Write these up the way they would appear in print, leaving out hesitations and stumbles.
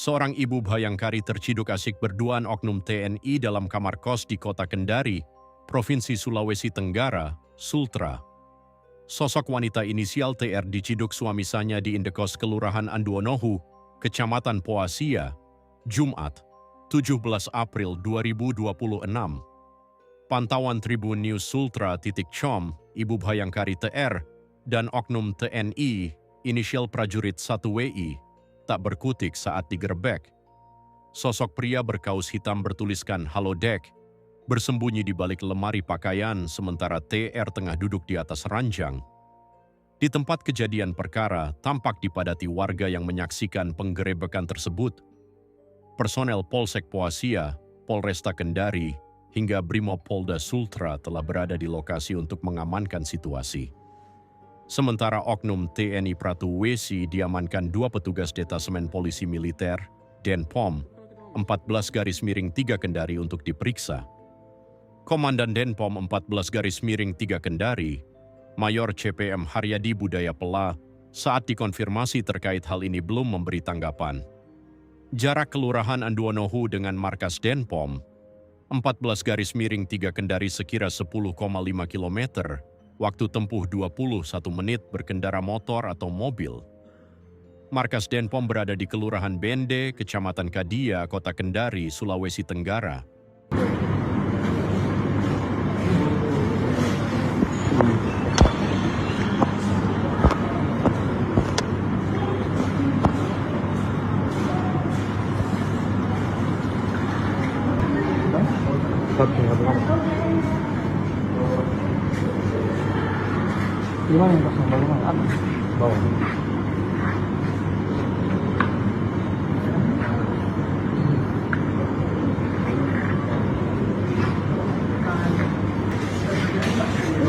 Seorang ibu Bhayangkari terciduk asik berduaan oknum TNI dalam kamar kos di kota Kendari, Provinsi Sulawesi Tenggara, Sultra. Sosok wanita inisial TR diciduk suami sanya di indekos Kelurahan Anduonohu, Kecamatan Poasia, Jumat, 17 April 2026. Pantauan Tribun News Sultra.com, Ibu Bhayangkari TR, dan oknum TNI, inisial prajurit 1 WI, tak berkutik saat digerebek. Sosok pria berkaus hitam bertuliskan "Halo Dek" bersembunyi di balik lemari pakaian sementara TR tengah duduk di atas ranjang. Di tempat kejadian perkara tampak dipadati warga yang menyaksikan penggerebekan tersebut. Personel Polsek Poasia, Polresta Kendari, hingga Brimopolda Sultra telah berada di lokasi untuk mengamankan situasi. Sementara oknum TNI Pratu Wesi diamankan 2 petugas detasemen polisi militer, Denpom, 14-3 Kendari untuk diperiksa. Komandan Denpom 14-3 Kendari, Mayor CPM Haryadi Budaya Pela, saat dikonfirmasi terkait hal ini belum memberi tanggapan. Jarak Kelurahan Anduonohu dengan markas Denpom, 14-3 Kendari sekira 10,5 km, waktu tempuh 21 menit berkendara motor atau mobil. Markas Denpom berada di Kelurahan Bende, Kecamatan Kadia, Kota Kendari, Sulawesi Tenggara. Gimana yang pasang bagaimana? Bawah.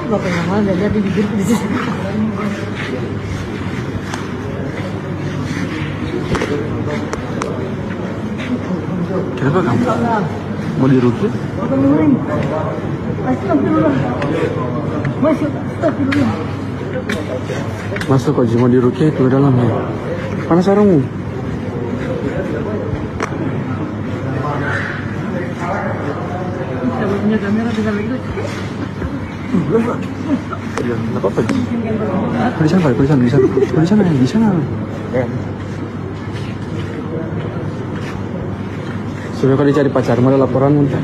Bapak yang mana jadi bibir di sini. Kenapa kamu? Mau dirukyat? Masuk kok, mau dirukyat itu dalamnya. Mana sarungmu? Kalau punya kamera bisa begitu. Ya, nggak apa-apa. Di sana, di sana. Sudah kali cari pacar, malah laporan muntah.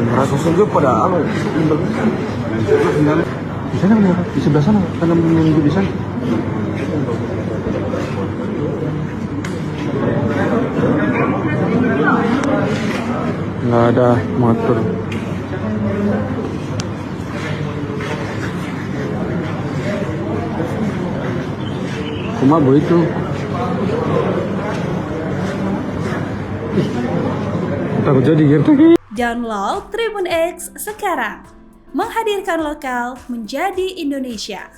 Merasa sungguh pada Di sana benar, di sebelah sana, karena menunggu di sana. Nggak ada motor. Cuma begitu. Takut jadi gitu. Download Tribun X sekarang, menghadirkan lokal menjadi Indonesia.